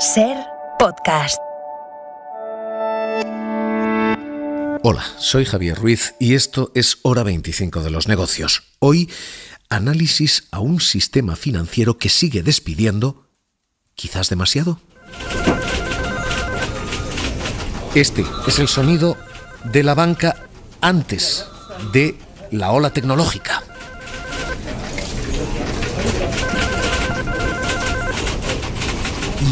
SER Podcast. Hola, soy Javier Ruiz y esto es Hora 25 de los negocios. Hoy, análisis a un sistema financiero que sigue despidiendo, quizás demasiado. Este es el sonido de la banca antes de la ola tecnológica.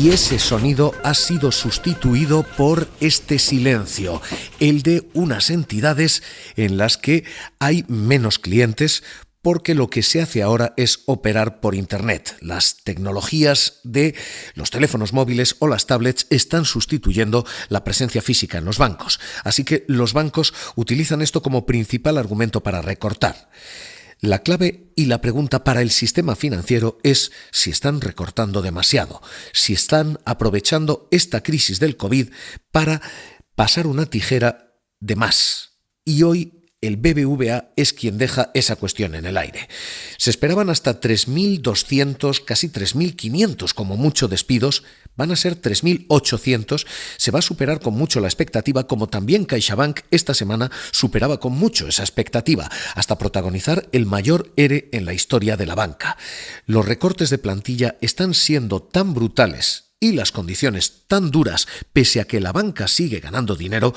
Y ese sonido ha sido sustituido por este silencio, el de unas entidades en las que hay menos clientes, porque lo que se hace ahora es operar por Internet. Las tecnologías de los teléfonos móviles o las tablets están sustituyendo la presencia física en los bancos. Así que los bancos utilizan esto como principal argumento para recortar. La clave y la pregunta para el sistema financiero es si están recortando demasiado, si están aprovechando esta crisis del COVID para pasar una tijera de más. Y hoy el BBVA es quien deja esa cuestión en el aire. Se esperaban hasta 3.200, casi 3.500 como mucho despidos, van a ser 3.800, se va a superar con mucho la expectativa, como también CaixaBank esta semana superaba con mucho esa expectativa, hasta protagonizar el mayor ERE en la historia de la banca. Los recortes de plantilla están siendo tan brutales y las condiciones tan duras, pese a que la banca sigue ganando dinero,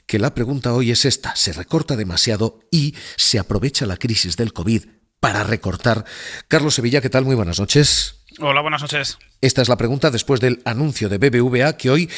que la pregunta hoy es esta: ¿se recorta demasiado y se aprovecha la crisis del COVID para recortar? Carlos Sevilla, ¿qué tal? Muy buenas noches. Hola, buenas noches. Esta es la pregunta después del anuncio de BBVA, que hoy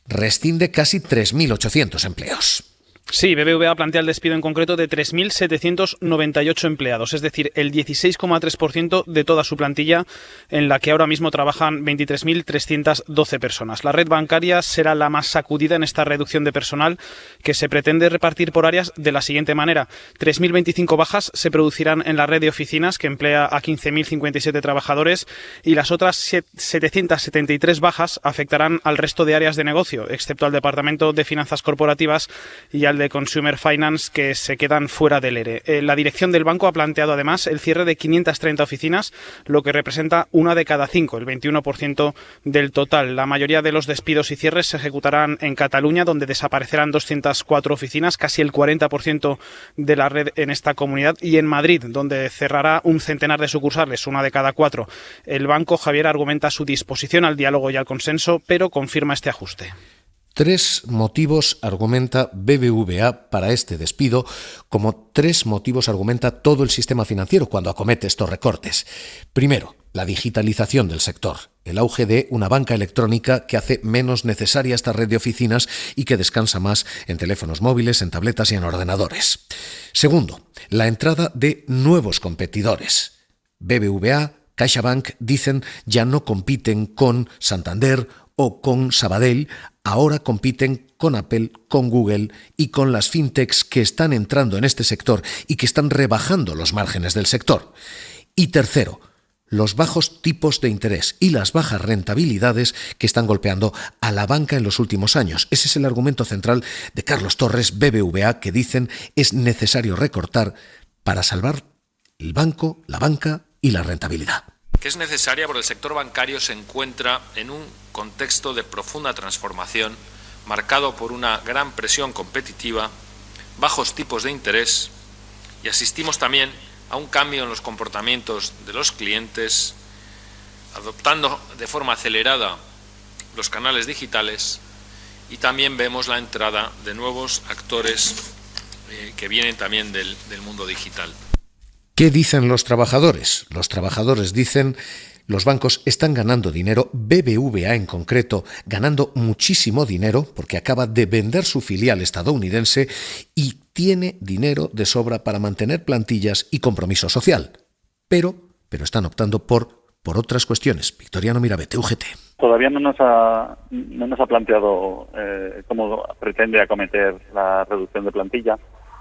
rescinde casi 3.800 empleos. Sí, BBVA plantea el despido en concreto de 3.798 empleados, es decir, el 16,3% de toda su plantilla, en la que ahora mismo trabajan 23.312 personas. La red bancaria será la más sacudida en esta reducción de personal, que se pretende repartir por áreas de la siguiente manera. 3.025 bajas se producirán en la red de oficinas, que emplea a 15.057 trabajadores, y las otras 773 bajas afectarán al resto de áreas de negocio, excepto al Departamento de Finanzas Corporativas y al de Consumer Finance, que se quedan fuera del ERE. La dirección del banco ha planteado además el cierre de 530 oficinas, lo que representa una de cada 5, el 21% del total. La mayoría de los despidos y cierres se ejecutarán en Cataluña, donde desaparecerán 204 oficinas, casi el 40% de la red en esta comunidad, y en Madrid, donde cerrará un centenar de sucursales, una de cada 4. El banco, Javier, argumenta su disposición al diálogo y al consenso, pero confirma este ajuste. 3 motivos argumenta BBVA para este despido, como 3 motivos argumenta todo el sistema financiero cuando acomete estos recortes. Primero, la digitalización del sector, el auge de una banca electrónica que hace menos necesaria esta red de oficinas y que descansa más en teléfonos móviles, en tabletas y en ordenadores. Segundo, la entrada de nuevos competidores. BBVA, CaixaBank dicen ya no compiten con Santander o con Sabadell, ahora compiten con Apple, con Google y con las fintechs que están entrando en este sector y que están rebajando los márgenes del sector. Y tercero, los bajos tipos de interés y las bajas rentabilidades que están golpeando a la banca en los últimos años. Ese es el argumento central de Carlos Torres, BBVA, que dicen es necesario recortar para salvar el banco, la banca y la rentabilidad. Que es necesaria porque el sector bancario se encuentra en un contexto de profunda transformación, marcado por una gran presión competitiva, bajos tipos de interés, y asistimos también a un cambio en los comportamientos de los clientes, adoptando de forma acelerada los canales digitales, y también vemos la entrada de nuevos actores que vienen también del mundo digital. ¿Qué dicen los trabajadores? Los trabajadores dicen: los bancos están ganando dinero, BBVA en concreto ganando muchísimo dinero porque acaba de vender su filial estadounidense y tiene dinero de sobra para mantener plantillas y compromiso social. Pero están optando por otras cuestiones. Victoriano Mirabete, UGT. Todavía no nos ha planteado cómo pretende acometer la reducción de plantilla.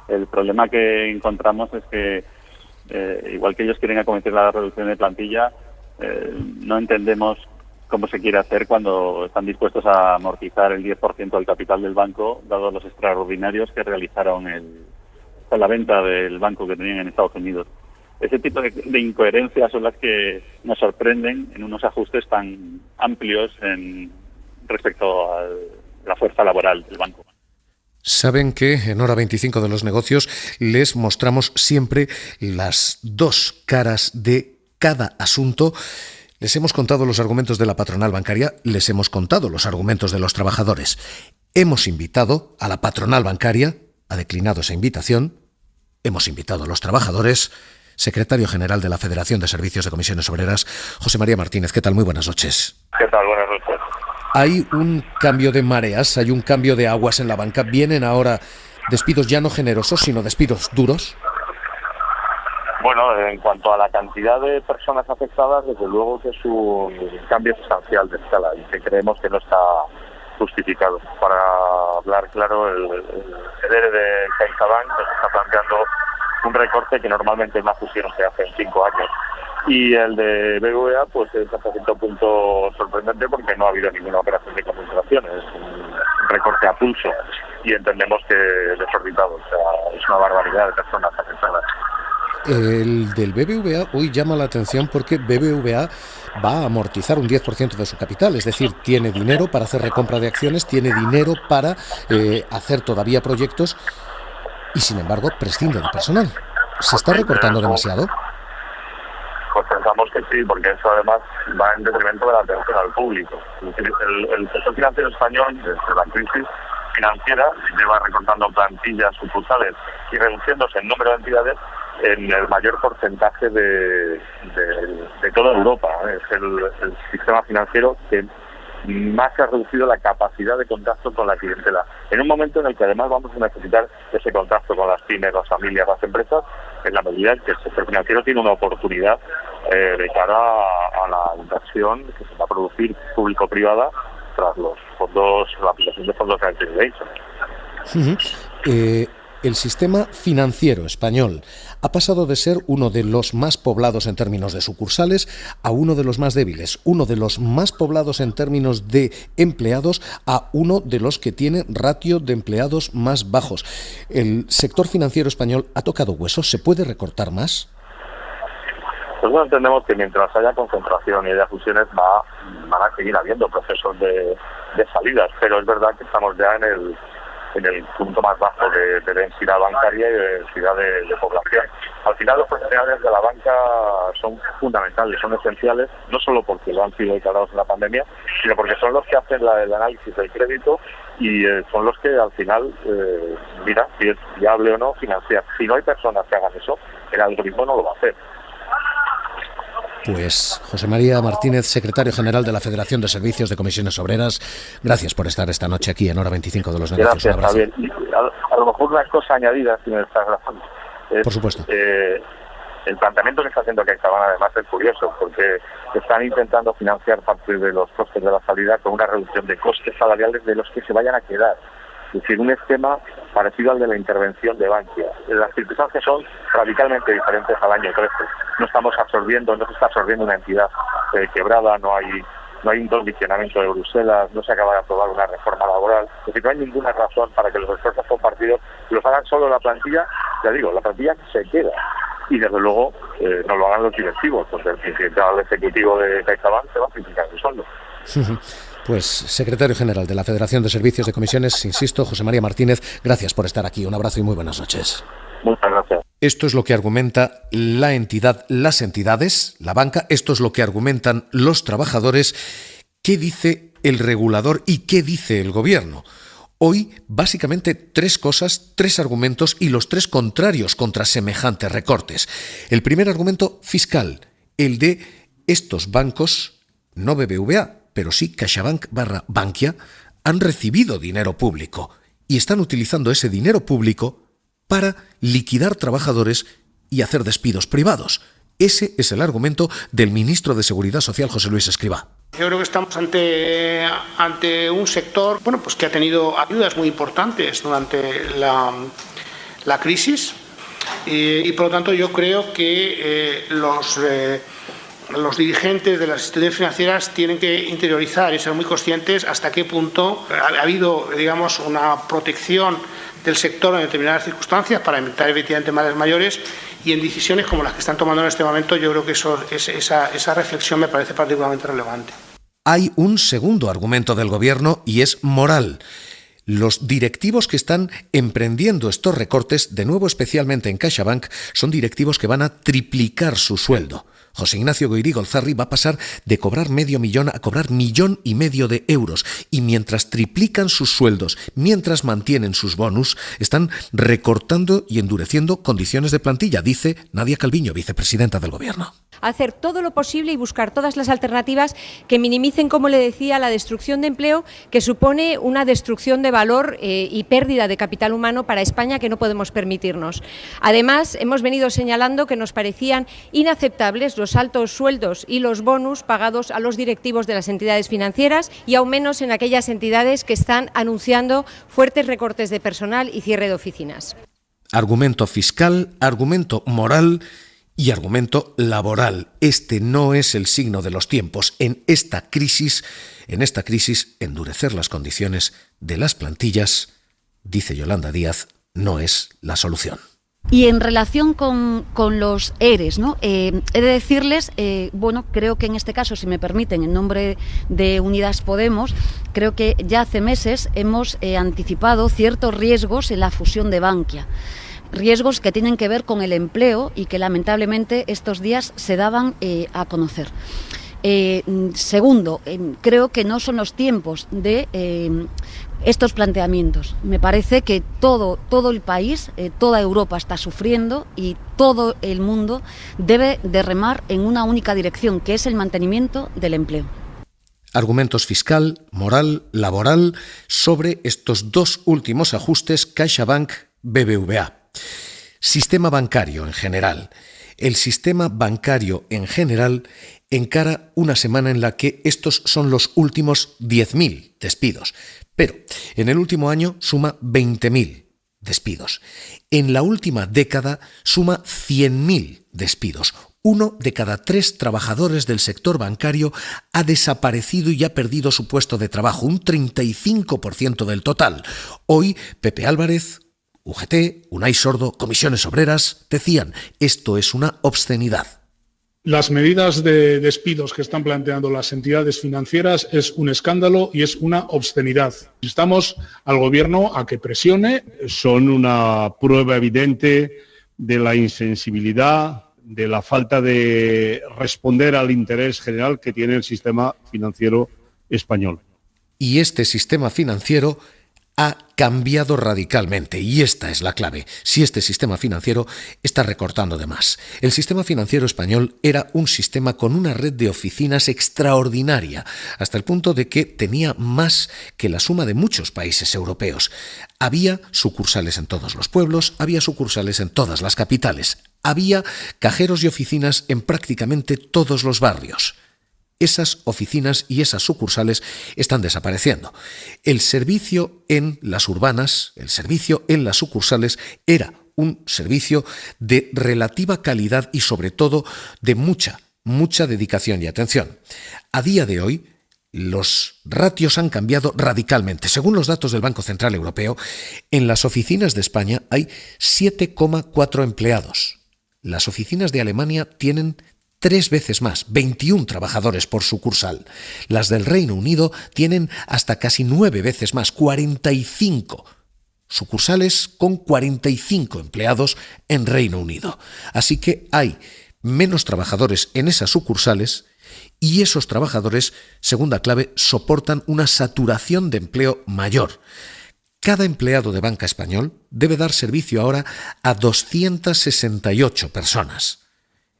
El problema que encontramos es que igual que ellos quieren acometer la reducción de plantilla, no entendemos cómo se quiere hacer cuando están dispuestos a amortizar el 10% del capital del banco, dado los extraordinarios que realizaron con la venta del banco que tenían en Estados Unidos. Ese tipo de incoherencias son las que nos sorprenden en unos ajustes tan amplios en respecto a la fuerza laboral del banco. Saben que en Hora 25 de los negocios les mostramos siempre las dos caras de cada asunto. Les hemos contado los argumentos de la patronal bancaria, les hemos contado los argumentos de los trabajadores. Hemos invitado a la patronal bancaria, ha declinado esa invitación. Hemos invitado a los trabajadores. Secretario General de la Federación de Servicios de Comisiones Obreras, José María Martínez. ¿Qué tal? Muy buenas noches. ¿Qué tal? Buenas noches. Hay un cambio de mareas, hay un cambio de aguas en la banca. ¿Vienen ahora despidos ya no generosos, sino despidos duros? Bueno, en cuanto a la cantidad de personas afectadas, desde luego que es un cambio sustancial de escala y que creemos que no está justificado. Para hablar claro, el ERE de CaixaBank nos está planteando un recorte que normalmente en una fusión se hace en 5 años. Y el de BBVA pues es hasta cierto punto sorprendente porque no ha habido ninguna operación de concentración, es un recorte a pulso y entendemos que desorbitado, o sea, es una barbaridad de personas afectadas. El del BBVA hoy llama la atención porque BBVA va a amortizar un 10% de su capital, es decir, tiene dinero para hacer recompra de acciones, tiene dinero para hacer todavía proyectos y sin embargo prescinde de personal. ¿Se está recortando demasiado? Pues pensamos que sí, porque eso además va en detrimento de la atención al público. El sector financiero español, desde la crisis financiera, lleva recortando plantillas sucursales y reduciéndose el número de entidades en el mayor porcentaje de toda Europa. Es el sistema financiero que más se ha reducido la capacidad de contacto con la clientela. En un momento en el que además vamos a necesitar ese contacto con las pymes, las familias, las empresas, en la medida en que el sector financiero tiene una oportunidad de cara a la inversión que se va a producir público-privada tras los fondos, la aplicación de fondos de actividad. El sistema financiero español ha pasado de ser uno de los más poblados en términos de sucursales a uno de los más débiles, uno de los más poblados en términos de empleados a uno de los que tiene ratio de empleados más bajos. ¿El sector financiero español ha tocado huesos? ¿Se puede recortar más? Pues no entendemos que mientras haya concentración y haya fusiones van a seguir habiendo procesos de salidas, pero es verdad que estamos ya en el punto más bajo de densidad bancaria y de densidad de población. Al final los profesionales de la banca son fundamentales, son esenciales, no solo porque lo han sido declarados en la pandemia, sino porque son los que hacen el análisis del crédito y son los que al final, mira, si es viable o no, financiar. Si no hay personas que hagan eso, el algoritmo no lo va a hacer. Pues José María Martínez, secretario general de la Federación de Servicios de Comisiones Obreras, gracias por estar esta noche aquí en Hora 25 de los negocios. Gracias, Javier. A lo mejor una cosa añadida, si me estás razón. Por supuesto. El planteamiento que está haciendo CaixaBank además es curioso, porque están intentando financiar parte de los costes de la salida con una reducción de costes salariales de los que se vayan a quedar. Es decir, un esquema parecido al de la intervención de Bankia. Las circunstancias son radicalmente diferentes al año 13. No se está absorbiendo una entidad quebrada, no hay un condicionamiento de Bruselas, no se acaba de aprobar una reforma laboral. Es decir, no hay ninguna razón para que los esfuerzos compartidos los hagan solo la plantilla, ya digo, la plantilla que se queda. Y desde luego no lo hagan los directivos, porque el principal ejecutivo de CaixaBank se va a criticar el sueldo. Pues secretario general de la Federación de Servicios de Comisiones, insisto, José María Martínez, gracias por estar aquí. Un abrazo y muy buenas noches. Muchas gracias. Esto es lo que argumenta la entidad, las entidades, la banca, esto es lo que argumentan los trabajadores. ¿Qué dice el regulador y qué dice el gobierno? Hoy, básicamente, 3 cosas, 3 argumentos y los 3 contrarios contra semejantes recortes. El primer argumento fiscal, el de estos bancos, no BBVA, pero sí CaixaBank / Bankia, han recibido dinero público y están utilizando ese dinero público para liquidar trabajadores y hacer despidos privados. Ese es el argumento del ministro de Seguridad Social, José Luis Escrivá. Yo creo que estamos ante un sector pues que ha tenido ayudas muy importantes durante la crisis y por lo tanto yo creo que los dirigentes de las instituciones financieras tienen que interiorizar y ser muy conscientes hasta qué punto ha habido, digamos, una protección del sector en determinadas circunstancias para evitar efectivamente males mayores, y en decisiones como las que están tomando en este momento yo creo que esa reflexión me parece particularmente relevante. Hay un segundo argumento del gobierno y es moral. Los directivos que están emprendiendo estos recortes, de nuevo especialmente en CaixaBank, son directivos que van a triplicar su sueldo. José Ignacio Goirí Golzarri va a pasar de cobrar $500,000 a cobrar $1,5 million de euros. Y mientras triplican sus sueldos, mientras mantienen sus bonus, están recortando y endureciendo condiciones de plantilla, dice Nadia Calviño, vicepresidenta del Gobierno. Hacer todo lo posible y buscar todas las alternativas que minimicen, como le decía, la destrucción de empleo, que supone una destrucción de valor y pérdida de capital humano para España que no podemos permitirnos. Además, hemos venido señalando que nos parecían inaceptables los altos sueldos y los bonus pagados a los directivos de las entidades financieras y aún menos en aquellas entidades que están anunciando fuertes recortes de personal y cierre de oficinas. Argumento fiscal, argumento moral y argumento laboral. Este no es el signo de los tiempos. En esta crisis, endurecer las condiciones de las plantillas, dice Yolanda Díaz, no es la solución. Y en relación con los ERES, ¿no? He de decirles, creo que en este caso, si me permiten, en nombre de Unidas Podemos, creo que ya hace meses hemos anticipado ciertos riesgos en la fusión de Bankia. Riesgos que tienen que ver con el empleo y que lamentablemente estos días se daban a conocer. Segundo, creo que no son los tiempos de estos planteamientos. Me parece que todo el país, toda Europa está sufriendo y todo el mundo debe de remar en una única dirección, que es el mantenimiento del empleo. Argumentos fiscal, moral, laboral sobre estos dos últimos ajustes CaixaBank-BBVA. Sistema bancario en general. El sistema bancario en general encara una semana en la que estos son los últimos 10.000 despidos. Pero en el último año suma 20.000 despidos. En la última década suma 100.000 despidos. 1 de cada 3 trabajadores del sector bancario ha desaparecido y ha perdido su puesto de trabajo, un 35% del total. Hoy, Pepe Álvarez, UGT, Unai Sordo, Comisiones Obreras, decían, esto es una obscenidad. Las medidas de despidos que están planteando las entidades financieras es un escándalo y es una obscenidad. Instamos al Gobierno a que presione. Son una prueba evidente de la insensibilidad, de la falta de responder al interés general que tiene el sistema financiero español. Y este sistema financiero ha cambiado radicalmente, y esta es la clave. Si este sistema financiero está recortando de más. El sistema financiero español era un sistema con una red de oficinas extraordinaria, hasta el punto de que tenía más que la suma de muchos países europeos. Había sucursales en todos los pueblos, había sucursales en todas las capitales, había cajeros y oficinas en prácticamente todos los barrios. Esas oficinas y esas sucursales están desapareciendo. El servicio en las urbanas, el servicio en las sucursales era un servicio de relativa calidad y sobre todo de mucha dedicación y atención. A día de hoy, los ratios han cambiado radicalmente. Según los datos del Banco Central Europeo, en las oficinas de España hay 7,4 empleados. Las oficinas de Alemania tienen 3 veces más, 21 trabajadores por sucursal. Las del Reino Unido tienen hasta casi 9 veces más, 45 sucursales con 45 empleados en Reino Unido. Así que hay menos trabajadores en esas sucursales y esos trabajadores, segunda clave, soportan una saturación de empleo mayor. Cada empleado de Banca Español debe dar servicio ahora a 268 personas.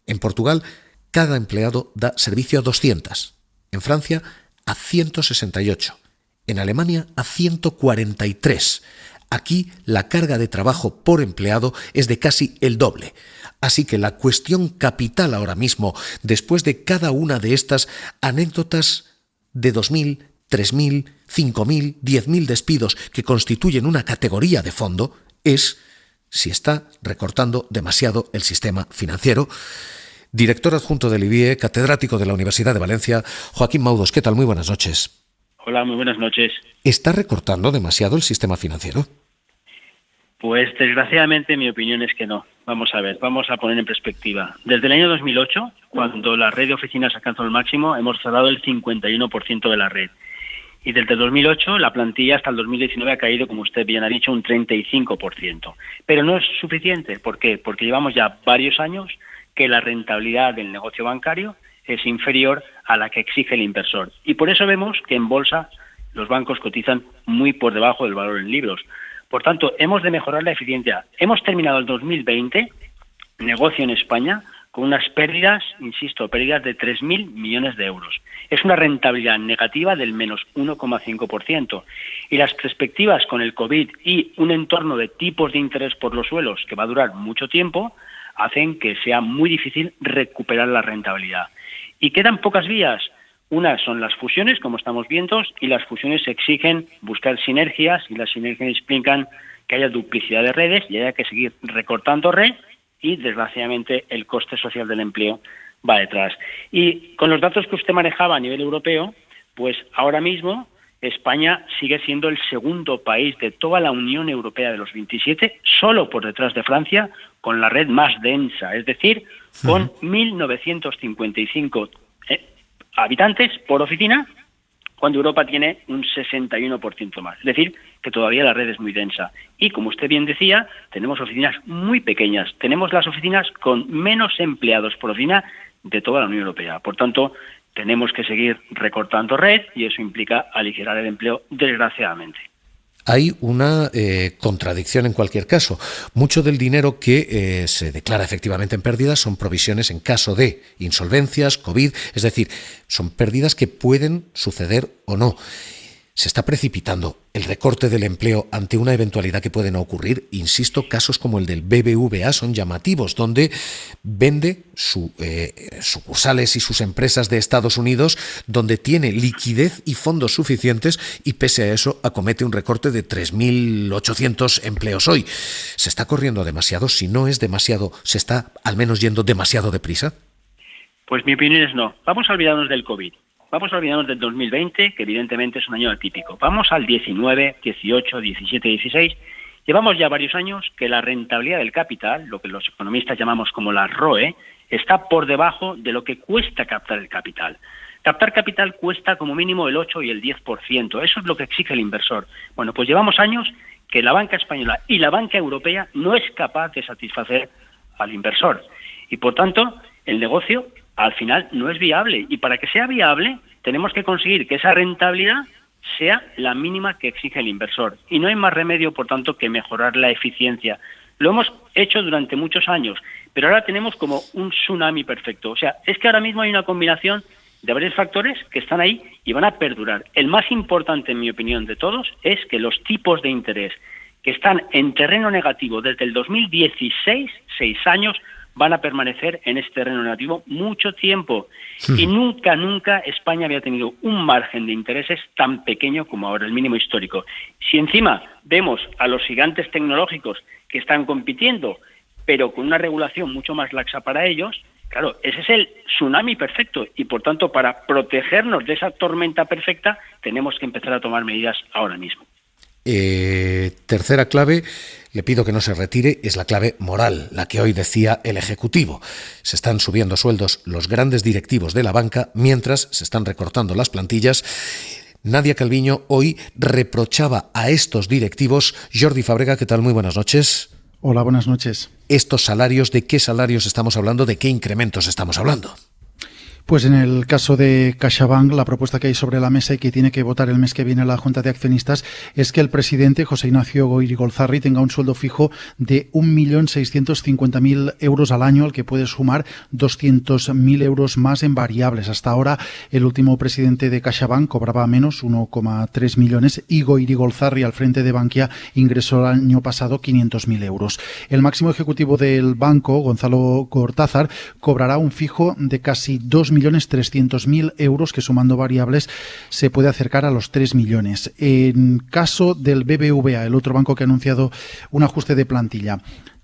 En Portugal, cada empleado da servicio a 200. En Francia, a 168. En Alemania, a 143. Aquí, la carga de trabajo por empleado es de casi el doble. Así que la cuestión capital ahora mismo, después de cada una de estas anécdotas de 2.000, 3.000, 5.000, 10.000 despidos que constituyen una categoría de fondo, es si está recortando demasiado el sistema financiero. Director adjunto del IBIE, catedrático de la Universidad de Valencia, Joaquín Maudos, ¿qué tal? Muy buenas noches. Hola, muy buenas noches. ¿Está recortando demasiado el sistema financiero? Pues desgraciadamente mi opinión es que no. Vamos a ver, vamos a poner en perspectiva. Desde el año 2008, cuando la red de oficinas alcanzó el máximo, hemos cerrado el 51% de la red. Y desde el 2008 la plantilla hasta el 2019 ha caído, como usted bien ha dicho, un 35%. Pero no es suficiente. ¿Por qué? Porque llevamos ya varios años que la rentabilidad del negocio bancario es inferior a la que exige el inversor. Y por eso vemos que en bolsa los bancos cotizan muy por debajo del valor en libros. Por tanto, hemos de mejorar la eficiencia. Hemos terminado el 2020, negocio en España, con unas pérdidas, insisto, pérdidas de 3.000 millones de euros. Es una rentabilidad negativa del menos 1,5%. Y las perspectivas con el COVID y un entorno de tipos de interés por los suelos que va a durar mucho tiempo, hacen que sea muy difícil recuperar la rentabilidad. Y quedan pocas vías. Unas son las fusiones, como estamos viendo, y las fusiones exigen buscar sinergias, y las sinergias implican que haya duplicidad de redes y haya que seguir recortando red, y desgraciadamente el coste social del empleo va detrás. Y con los datos que usted manejaba a nivel europeo, pues ahora mismo España sigue siendo el segundo país de toda la Unión Europea de los 27, solo por detrás de Francia, con la red más densa, es decir, con 1.955 habitantes por oficina, cuando Europa tiene un 61% más. Es decir, que todavía la red es muy densa. Y, como usted bien decía, tenemos oficinas muy pequeñas. Tenemos las oficinas con menos empleados por oficina de toda la Unión Europea. Por tanto, tenemos que seguir recortando red y eso implica aligerar el empleo, desgraciadamente. Hay una contradicción en cualquier caso. Mucho del dinero que se declara efectivamente en pérdidas son provisiones en caso de insolvencias, COVID, es decir, son pérdidas que pueden suceder o no. Se está precipitando el recorte del empleo ante una eventualidad que puede no ocurrir. Insisto, casos como el del BBVA son llamativos, donde vende sucursales y sus empresas de Estados Unidos, donde tiene liquidez y fondos suficientes y pese a eso acomete un recorte de 3.800 empleos hoy. ¿Se está corriendo demasiado? Si no es demasiado, ¿se está al menos yendo demasiado deprisa? Pues mi opinión es no. Vamos a olvidarnos del COVID. Vamos a olvidarnos del 2020, que evidentemente es un año atípico. Vamos al 19, 18, 17, 16. Llevamos ya varios años que la rentabilidad del capital, lo que los economistas llamamos como la ROE, está por debajo de lo que cuesta captar el capital. Captar capital cuesta como mínimo el 8 y el 10%. Eso es lo que exige el inversor. Bueno, pues llevamos años que la banca española y la banca europea no es capaz de satisfacer al inversor. Y por tanto, el negocio al final no es viable. Y para que sea viable, tenemos que conseguir que esa rentabilidad sea la mínima que exige el inversor. Y no hay más remedio, por tanto, que mejorar la eficiencia. Lo hemos hecho durante muchos años, pero ahora tenemos como un tsunami perfecto. O sea, es que ahora mismo hay una combinación de varios factores que están ahí y van a perdurar. El más importante, en mi opinión, de todos, es que los tipos de interés que están en terreno negativo desde el 2016, 6 años, van a permanecer en este terreno negativo mucho tiempo. Y nunca España había tenido un margen de intereses tan pequeño como ahora, el mínimo histórico. Si encima vemos a los gigantes tecnológicos que están compitiendo, pero con una regulación mucho más laxa para ellos, claro, ese es el tsunami perfecto y, por tanto, para protegernos de esa tormenta perfecta, tenemos que empezar a tomar medidas ahora mismo. Tercera clave, le pido que no se retire, es la clave moral, la que hoy decía el Ejecutivo. Se están subiendo sueldos los grandes directivos de la banca mientras se están recortando las plantillas. Nadia Calviño hoy reprochaba a estos directivos. Jordi Fàbrega, ¿qué tal? Muy buenas noches. Hola, buenas noches. Estos salarios, ¿de qué salarios estamos hablando? ¿De qué incrementos estamos hablando? Pues en el caso de CaixaBank, la propuesta que hay sobre la mesa y que tiene que votar el mes que viene la Junta de Accionistas es que el presidente, José Ignacio Goirigolzarri, tenga un sueldo fijo de 1.650.000 euros al año, al que puede sumar 200.000 euros más en variables. Hasta ahora, el último presidente de CaixaBank cobraba menos, 1,3 millones, y Goirigolzarri, al frente de Bankia, ingresó el año pasado 500.000 euros. El máximo ejecutivo del banco, Gonzalo Cortázar, cobrará un fijo de casi 2.300.000 euros, que sumando variables se puede acercar a los 3 millones. En caso del BBVA, el otro banco que ha anunciado un ajuste de plantilla,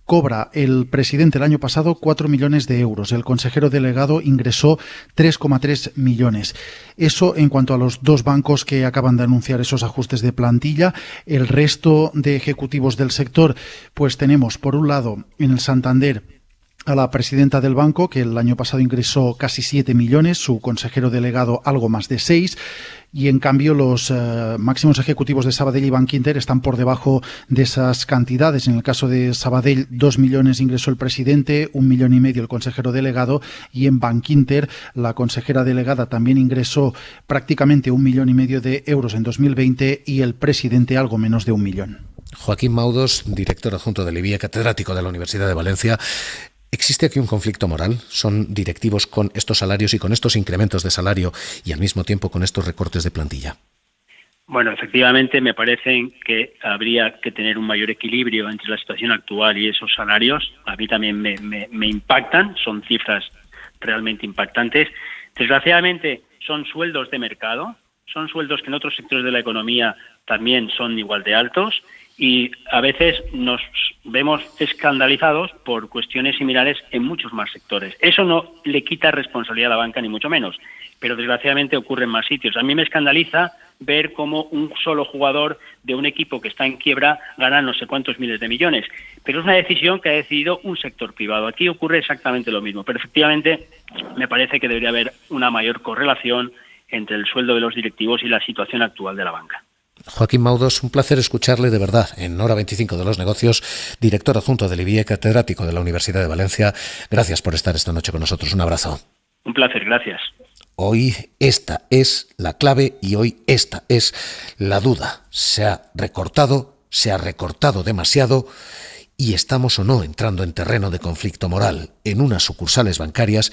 cobra el presidente el año pasado 4 millones de euros. El consejero delegado ingresó 3,3 millones. Eso en cuanto a los dos bancos que acaban de anunciar esos ajustes de plantilla. El resto de ejecutivos del sector, pues tenemos por un lado en el Santander a la presidenta del banco, que el año pasado ingresó casi 7 millones, su consejero delegado algo más de 6, y en cambio los máximos ejecutivos de Sabadell y Bankinter están por debajo de esas cantidades. En el caso de Sabadell, 2 millones ingresó el presidente, 1,5 millones el consejero delegado, y en Bankinter la consejera delegada también ingresó prácticamente 1,5 millones de euros en 2020 y el presidente algo menos de 1 millón. Joaquín Maudos, director adjunto del IBIE, catedrático de la Universidad de Valencia. ¿Existe aquí un conflicto moral? ¿Son directivos con estos salarios y con estos incrementos de salario y al mismo tiempo con estos recortes de plantilla? Bueno, efectivamente me parece que habría que tener un mayor equilibrio entre la situación actual y esos salarios. A mí también me impactan, son cifras realmente impactantes. Desgraciadamente son sueldos de mercado, son sueldos que en otros sectores de la economía también son igual de altos, y a veces nos vemos escandalizados por cuestiones similares en muchos más sectores. Eso no le quita responsabilidad a la banca, ni mucho menos, pero desgraciadamente ocurre en más sitios. A mí me escandaliza ver cómo un solo jugador de un equipo que está en quiebra gana no sé cuántos miles de millones, pero es una decisión que ha decidido un sector privado. Aquí ocurre exactamente lo mismo, pero efectivamente me parece que debería haber una mayor correlación entre el sueldo de los directivos y la situación actual de la banca. Joaquín Maudos, un placer escucharle de verdad en Hora 25 de los Negocios, director adjunto del IBIE, catedrático de la Universidad de Valencia. Gracias por estar esta noche con nosotros. Un abrazo. Un placer, gracias. Hoy esta es la clave y hoy esta es la duda. Se ha recortado demasiado y estamos o no entrando en terreno de conflicto moral en unas sucursales bancarias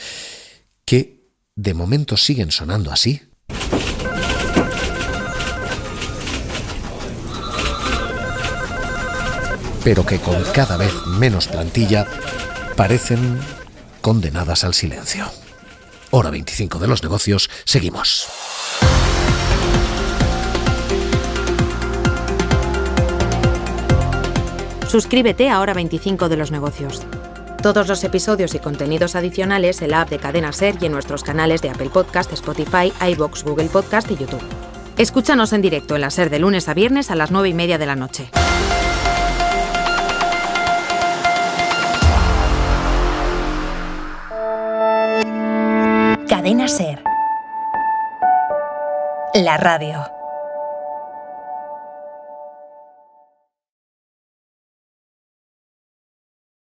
que de momento siguen sonando así. Pero que con cada vez menos plantilla parecen condenadas al silencio. Hora 25 de los Negocios, seguimos. Suscríbete a Hora 25 de los Negocios. Todos los episodios y contenidos adicionales en la app de Cadena SER y en nuestros canales de Apple Podcast, Spotify, iVoox, Google Podcast y YouTube. Escúchanos en directo en la SER de lunes a viernes a las 9:30 de la noche. Cadena SER. La radio.